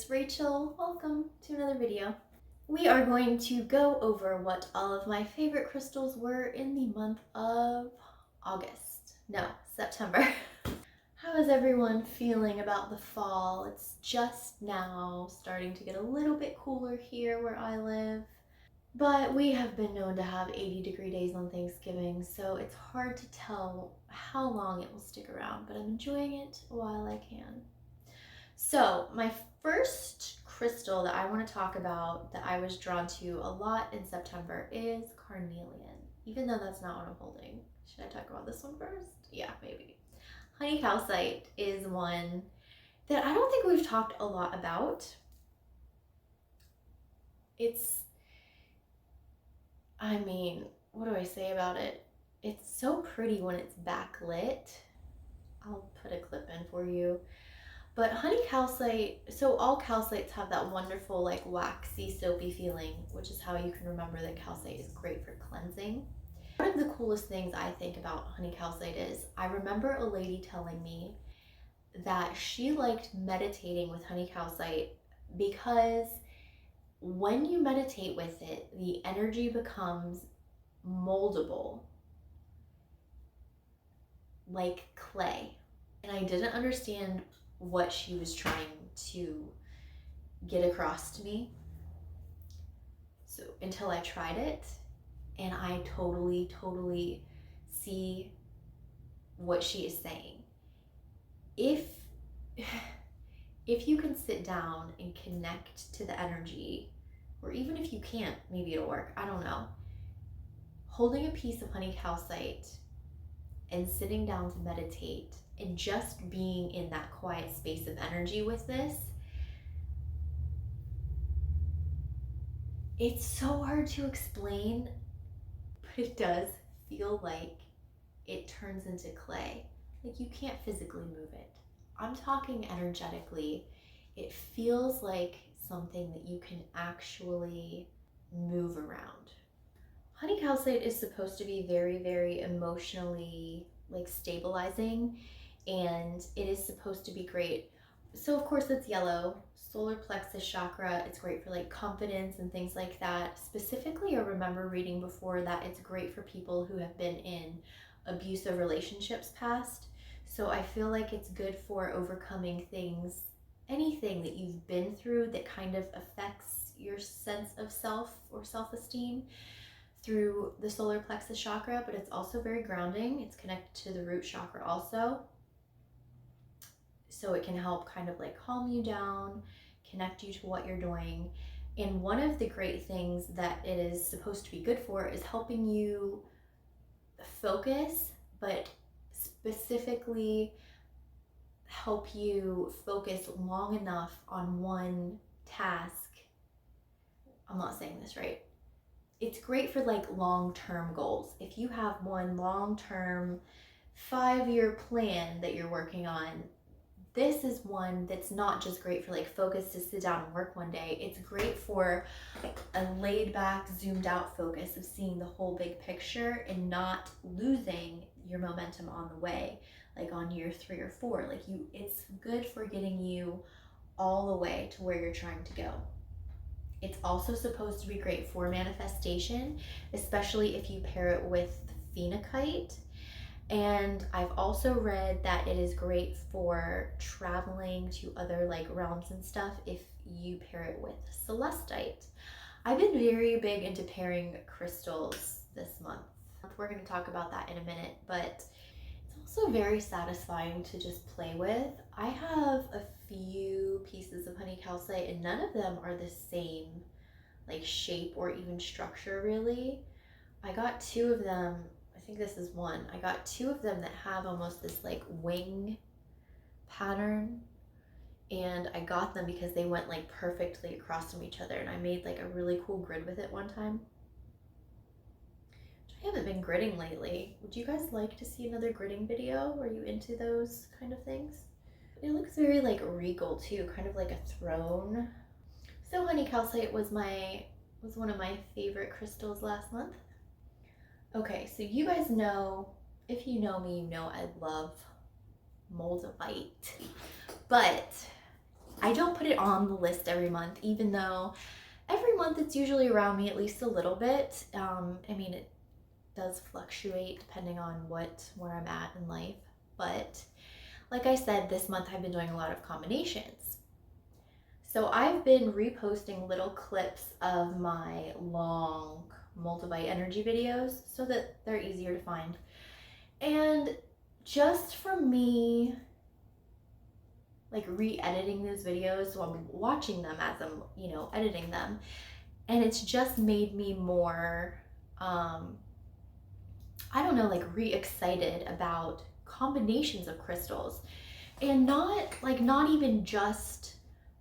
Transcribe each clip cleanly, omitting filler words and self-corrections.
it's Rachel. Welcome to another video. We are going to go over what all of my favorite crystals were in the month of September. How is everyone feeling about the fall? It's just now starting to get a little bit cooler here where I live, but we have been known to have 80-degree days on Thanksgiving, so it's hard to tell how long it will stick around, but I'm enjoying it while I can. So my first crystal that I want to talk about that I was drawn to a lot in September is Carnelian, even though that's not what I'm holding. Should I talk about this one first? Yeah, maybe. Honey Calcite is one that I don't think we've talked a lot about. What do I say about it? It's so pretty when it's backlit. I'll put a clip in for you. But honey calcite, so all calcites have that wonderful like waxy soapy feeling, which is how you can remember that calcite is great for cleansing. One of the coolest things I think about honey calcite is I remember a lady telling me that she liked meditating with honey calcite because when you meditate with it, the energy becomes moldable like clay. And I didn't understand what she was trying to get across to me. So until I tried it, and I totally see what she is saying. If you can sit down and connect to the energy, or even if you can't, maybe it'll work, I don't know. Holding a piece of honey calcite and sitting down to meditate and just being in that quiet space of energy with this, it's so hard to explain, but it does feel like it turns into clay. Like you can't physically move it. I'm talking energetically. It feels like something that you can actually move around. Honey calcite is supposed to be very emotionally like stabilizing, and it is supposed to be great. So of course it's yellow, solar plexus chakra. It's great for like confidence and things like that. Specifically, I remember reading before that it's great for people who have been in abusive relationships past. So I feel like it's good for overcoming things, anything that you've been through that kind of affects your sense of self or self-esteem through the solar plexus chakra, but it's also very grounding. It's connected to the root chakra also. So it can help kind of like calm you down, connect you to what you're doing. And one of the great things that it is supposed to be good for is helping you focus, but specifically help you focus long enough on one task. I'm not saying this right. It's great for like long-term goals. If you have one long-term 5-year plan that you're working on, this is one that's not just great for like focus to sit down and work one day. It's great for a laid back, zoomed out focus of seeing the whole big picture and not losing your momentum on the way, like on year 3 or 4. Like it's good for getting you all the way to where you're trying to go. It's also supposed to be great for manifestation, especially if you pair it with phenakite. And I've also read that it is great for traveling to other like realms and stuff if you pair it with celestite. I've been very big into pairing crystals this month. We're going to talk about that in a minute, but it's also very satisfying to just play with. I have a few pieces of honey calcite and none of them are the same like shape or even structure really. I got 2 of them. I think this is one. I got 2 of them that have almost this like wing pattern, and I got them because they went like perfectly across from each other, and I made like a really cool grid with it one time. I haven't been gridding lately. Would you guys like to see another gridding video? Are you into those kind of things? It looks very like regal too, kind of like a throne. So honey calcite was one of my favorite crystals last month. Okay, so you guys know, if you know me, you know I love Moldavite. But I don't put it on the list every month, even though every month it's usually around me at least a little bit. I mean, it does fluctuate depending on where I'm at in life. But like I said, this month I've been doing a lot of combinations. So I've been reposting little clips of my long Moldavite energy videos so that they're easier to find. And just from me like re-editing those videos, so I'm watching them as I'm, editing them, and it's just made me more, I don't know, like re-excited about combinations of crystals, and not even just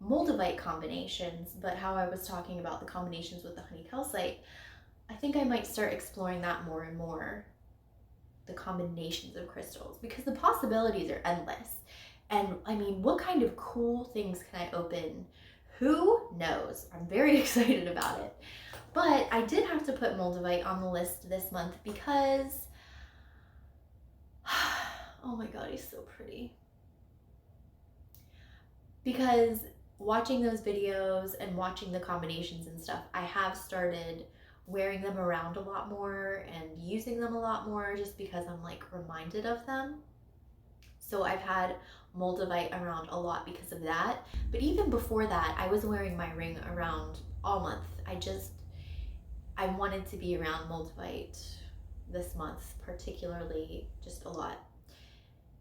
Moldavite combinations, but how I was talking about the combinations with the honey calcite. I think I might start exploring that more and more, the combinations of crystals, because the possibilities are endless. And I mean, what kind of cool things can I open? Who knows? I'm very excited about it. But I did have to put Moldavite on the list this month because, oh my God, he's so pretty. Because watching those videos and watching the combinations and stuff, I have started wearing them around a lot more and using them a lot more just because I'm like reminded of them. So I've had Moldavite around a lot because of that. But even before that, I was wearing my ring around all month. I wanted to be around Moldavite this month, particularly, just a lot.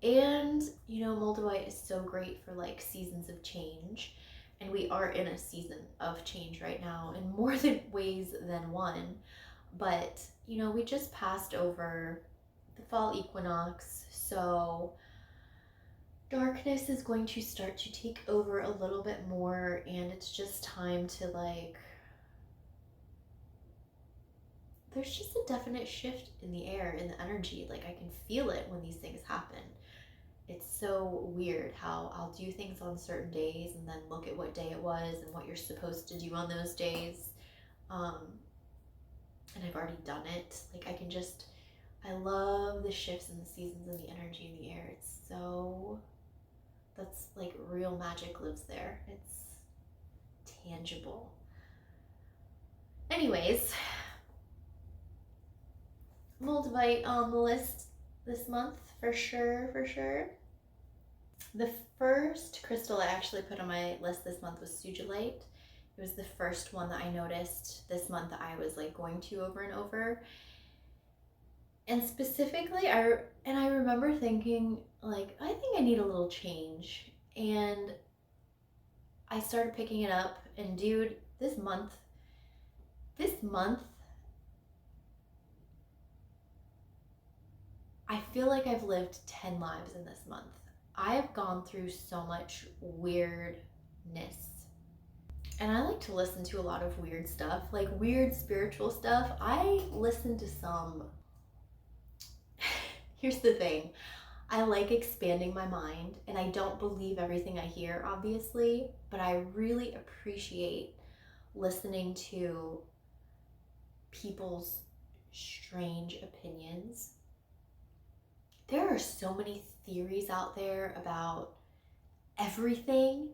And, Moldavite is so great for like seasons of change. And we are in a season of change right now in more ways than one. But, we just passed over the fall equinox. So darkness is going to start to take over a little bit more, and it's just time to there's just a definite shift in the air, in the energy. Like I can feel it when these things happen. It's so weird how I'll do things on certain days and then look at what day it was and what you're supposed to do on those days. And I've already done it. Like I love the shifts in the seasons and the energy in the air. That's like real magic lives there. It's tangible. Anyways, Moldavite on the list this month for sure. The first crystal I actually put on my list this month was Sugilite. It was the first one that I noticed this month that I was like going to over and over. And specifically, I remember thinking, like, I think I need a little change. And I started picking it up, and dude, this month, I feel like I've lived 10 lives in this month. I have gone through so much weirdness. And I like to listen to a lot of weird stuff, like weird spiritual stuff. I listen to some here's the thing, I like expanding my mind, and I don't believe everything I hear, obviously, but I really appreciate listening to people's strange opinions. There are so many theories out there about everything,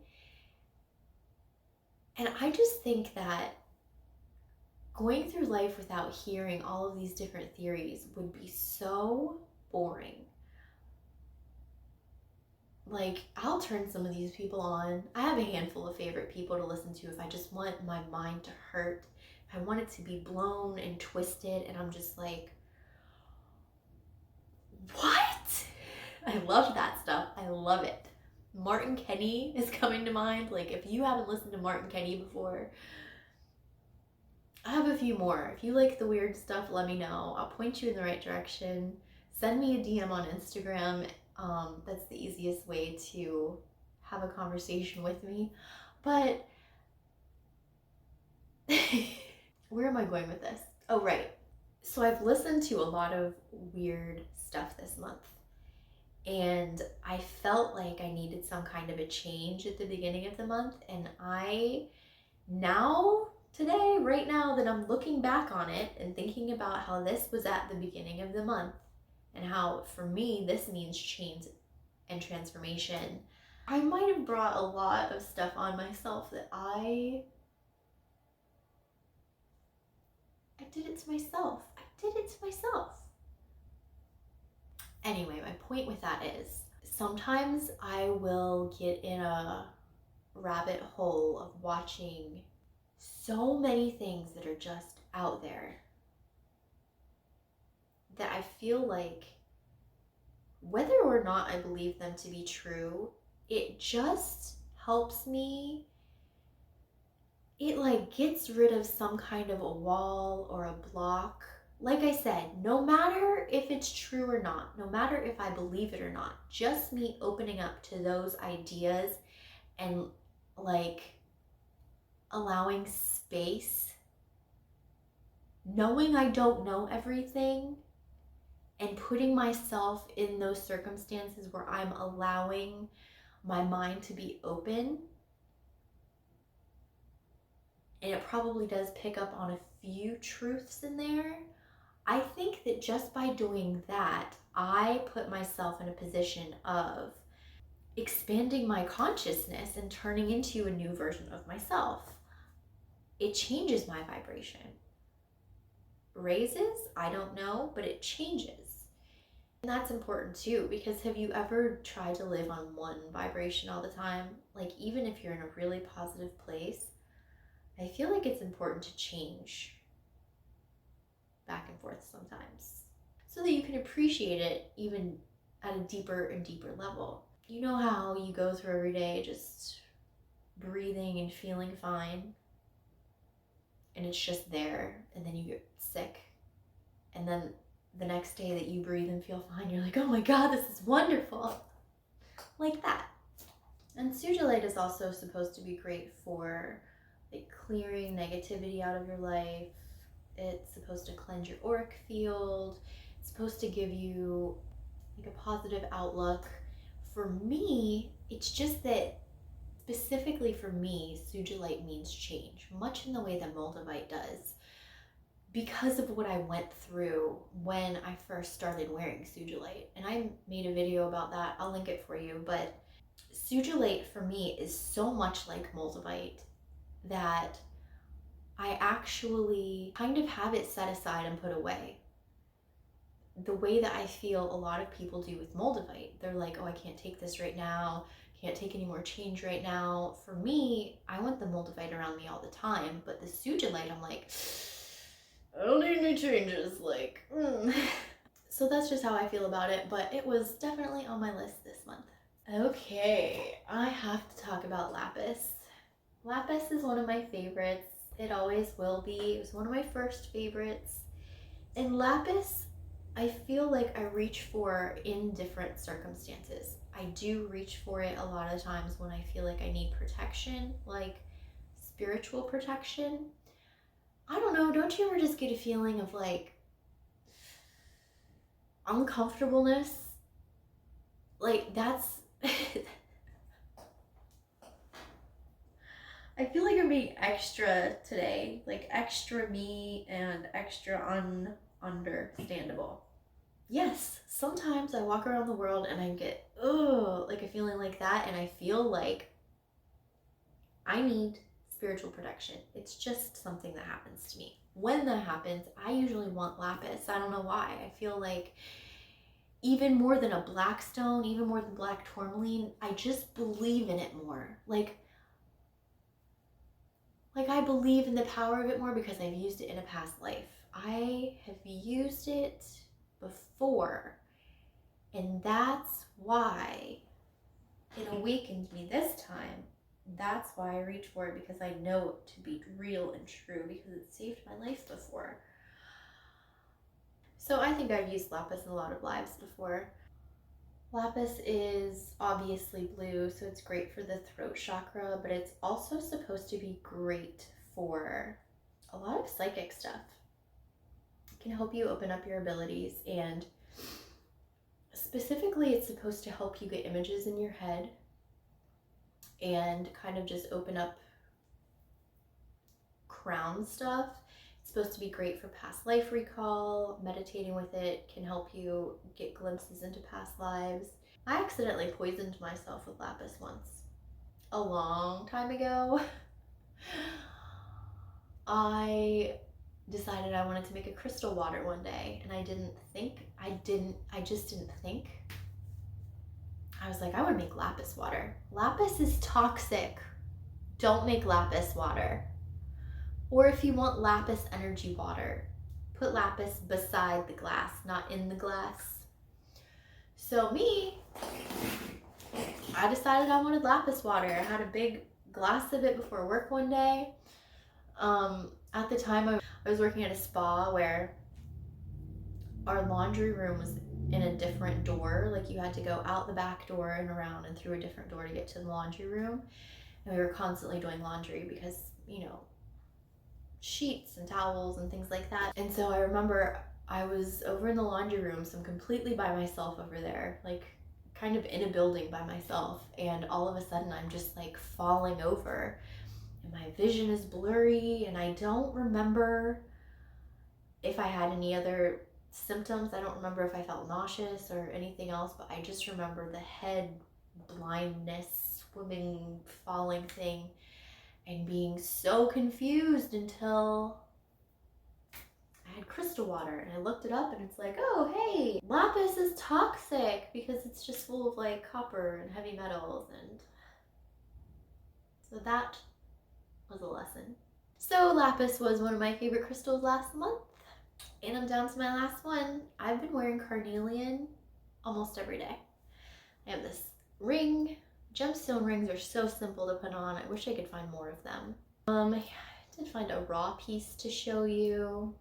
and I just think that going through life without hearing all of these different theories would be so boring. Like, I'll turn some of these people on. I have a handful of favorite people to listen to if I just want my mind to hurt, if I want it to be blown and twisted, and I'm just like, what? I love that stuff. I love it. Martin Kenny is coming to mind. Like, if you haven't listened to Martin Kenny before, I have a few more. If you like the weird stuff, let me know. I'll point you in the right direction. Send me a DM on Instagram. That's the easiest way to have a conversation with me. But where am I going with this? Oh, right. So I've listened to a lot of weird stuff this month, and I felt like I needed some kind of a change at the beginning of the month. And right now that I'm looking back on it and thinking about how this was at the beginning of the month and how for me this means change and transformation, I might have brought a lot of stuff on myself that I did it to myself. I did it to myself. Anyway, my point with that is sometimes I will get in a rabbit hole of watching so many things that are just out there that I feel like whether or not I believe them to be true, it just helps me. It like gets rid of some kind of a wall or a block. Like I said, no matter if it's true or not, no matter if I believe it or not, just me opening up to those ideas and like allowing space, knowing I don't know everything, and putting myself in those circumstances where I'm allowing my mind to be open. And it probably does pick up on a few truths in there. I think that just by doing that, I put myself in a position of expanding my consciousness and turning into a new version of myself. It changes my vibration. Raises? I don't know, but it changes. And that's important too, because have you ever tried to live on one vibration all the time? Like, even if you're in a really positive place, I feel like it's important to change back and forth sometimes so that you can appreciate it even at a deeper and deeper level. You know how you go through every day just breathing and feeling fine, and it's just there, and then you get sick, and then the next day that you breathe and feel fine, you're like, oh my God, this is wonderful. Like that. And Sugilite is also supposed to be great for like clearing negativity out of your life. It's supposed to cleanse your auric field. It's supposed to give you like a positive outlook. For me, it's just that specifically for me, Sugilite means change, much in the way that Moldavite does, because of what I went through when I first started wearing Sugilite. And I made a video about that. I'll link it for you. But Sugilite for me is so much like Moldavite that I actually kind of have it set aside and put away. The way that I feel a lot of people do with Moldavite. They're like, oh, I can't take this right now. Can't take any more change right now. For me, I want the Moldavite around me all the time. But the Sugilite, I'm like, I don't need any changes. Like, So that's just how I feel about it. But it was definitely on my list this month. Okay, I have to talk about Lapis. Lapis is one of my favorites. It always will be. It was one of my first favorites. And Lapis, I feel like I reach for in different circumstances. I do reach for it a lot of times when I feel like I need protection, like spiritual protection. I don't know, don't you ever just get a feeling of like uncomfortableness? Like that's I feel like I'm being extra today, like extra me and extra understandable. Yes, sometimes I walk around the world and I get, like a feeling like that, and I feel like I need spiritual protection. It's just something that happens to me. When that happens, I usually want Lapis. I don't know why. I feel like even more than a black stone, even more than black tourmaline, I just believe in it more. Like I believe in the power of it more because I've used it in a past life. I have used it before, and that's why it awakened me this time. That's why I reach for it, because I know it to be real and true, because it saved my life before. So I think I've used Lapis in a lot of lives before. Lapis is obviously blue, so it's great for the throat chakra, but it's also supposed to be great for a lot of psychic stuff. It can help you open up your abilities, and specifically it's supposed to help you get images in your head and kind of just open up crown stuff. It's supposed to be great for past life recall. Meditating with it can help you get glimpses into past lives. I accidentally poisoned myself with lapis once, a long time ago. I decided I wanted to make a crystal water one day, and I just didn't think. I was like, I would make lapis water. Lapis is toxic. Don't make lapis water. Or if you want lapis energy water, put lapis beside the glass, not in the glass. So I decided I wanted lapis water. I had a big glass of it before work one day. At the time I was working at a spa where our laundry room was in a different door. Like you had to go out the back door and around and through a different door to get to the laundry room. And we were constantly doing laundry because, you know, sheets and towels and things like that. And so I remember I was over in the laundry room, so I'm completely by myself over there, like kind of in a building by myself. And all of a sudden I'm just like falling over and my vision is blurry, and I don't remember if I had any other symptoms. I don't remember if I felt nauseous or anything else, but I just remember the head blindness, swimming, falling thing, and being so confused until I had crystal water, and I looked it up and it's like, oh hey, lapis is toxic because it's just full of like copper and heavy metals, and so that was a lesson. So lapis was one of my favorite crystals last month, and I'm down to my last one. I've been wearing carnelian almost every day. I have this ring. Gemstone rings are so simple to put on. I wish I could find more of them. I did find a raw piece to show you.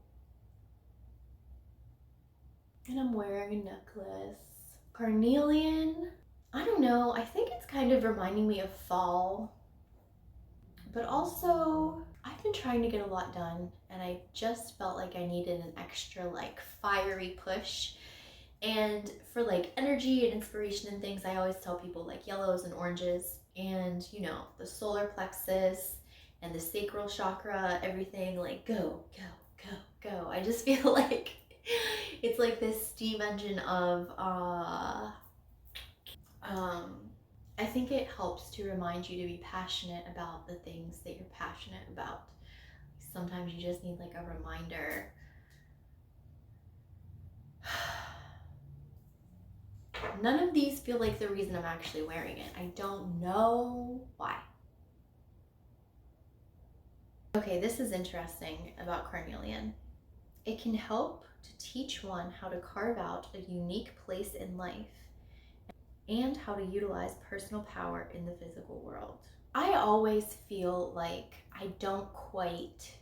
And I'm wearing a necklace. Carnelian, I don't know, I think it's kind of reminding me of fall. But also, I've been trying to get a lot done, and I just felt like I needed an extra like fiery push. And for like energy and inspiration and things, I always tell people like yellows and oranges, and you know, the solar plexus and the sacral chakra, everything like go, go, go, go. I just feel like it's like this steam engine of I think it helps to remind you to be passionate about the things that you're passionate about. Sometimes you just need like a reminder. None of these feel like the reason I'm actually wearing it. I don't know why. Okay, this is interesting about carnelian. It can help to teach one how to carve out a unique place in life and how to utilize personal power in the physical world. I always feel like I don't quite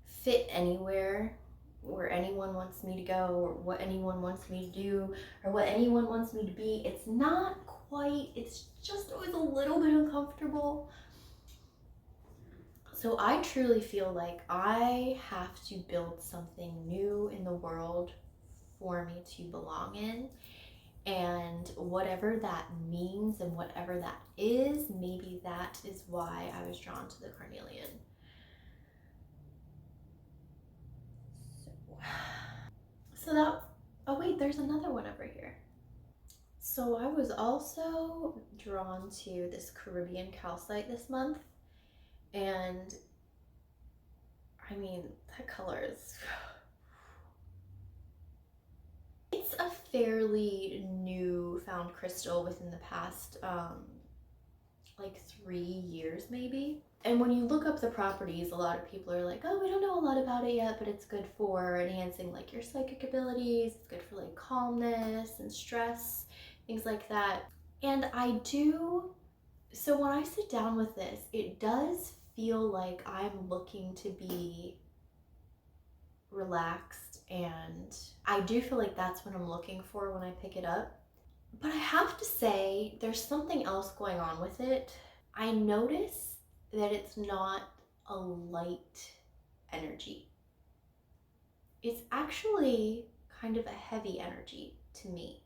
fit anywhere where anyone wants me to go, or what anyone wants me to do, or what anyone wants me to be. It's not quite, it's just always a little bit uncomfortable. So I truly feel like I have to build something new in the world for me to belong in. And whatever that means and whatever that is, maybe that is why I was drawn to the carnelian. So that, oh wait, there's another one over here. So I was also drawn to this Caribbean calcite this month. And I mean, that color is, it's a fairly new found crystal within the past like 3 years maybe. And when you look up the properties, a lot of people are like, oh, we don't know a lot about it yet, but it's good for enhancing like your psychic abilities. It's good for like calmness and stress, things like that. And I do, so when I sit down with this, it does feel like I'm looking to be relaxed, and I do feel like that's what I'm looking for when I pick it up. But I have to say, there's something else going on with it. I notice that it's not a light energy. It's actually kind of a heavy energy to me.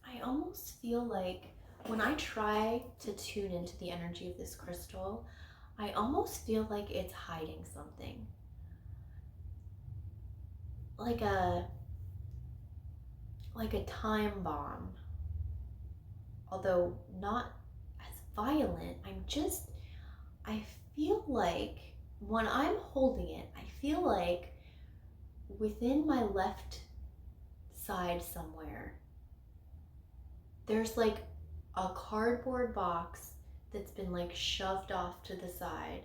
I almost feel like when I try to tune into the energy of this crystal, I almost feel like it's hiding something. Like a like a time bomb, although not as violent. I feel like when I'm holding it, I feel like within my left side somewhere, there's like a cardboard box that's been like shoved off to the side,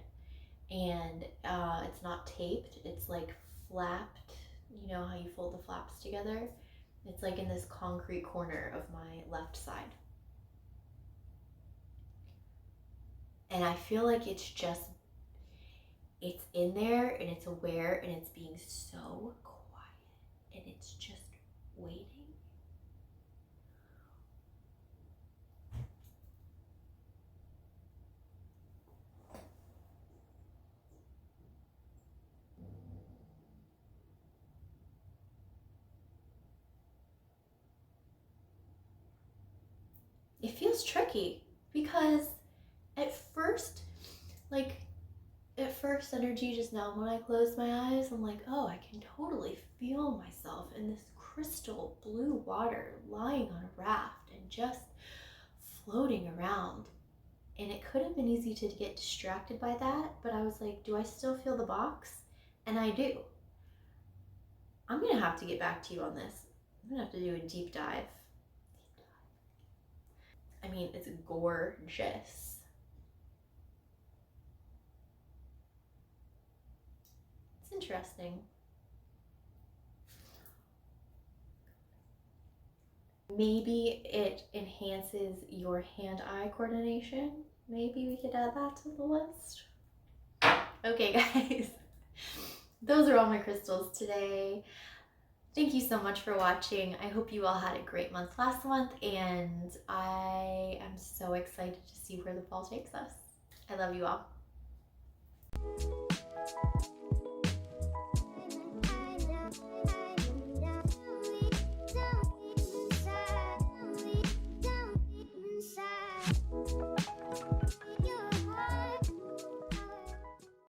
and it's not taped, it's like flapped. You know how you fold the flaps together? It's like in this concrete corner of my left side. And I feel like it's in there, and it's aware, and it's being so quiet, and it's just waiting. It feels tricky because at first energy just now, when I close my eyes, I'm like, oh, I can totally feel myself in this crystal blue water lying on a raft and just floating around. And it could have been easy to get distracted by that, but I was like, do I still feel the box? And I do. I'm gonna have to get back to you on this. I'm gonna have to do a deep dive. I mean, it's gorgeous. It's interesting. Maybe it enhances your hand-eye coordination. Maybe we could add that to the list. Okay, guys. Those are all my crystals today. Thank you so much for watching. I hope you all had a great month last month, and I am so excited to see where the fall takes us. I love you all.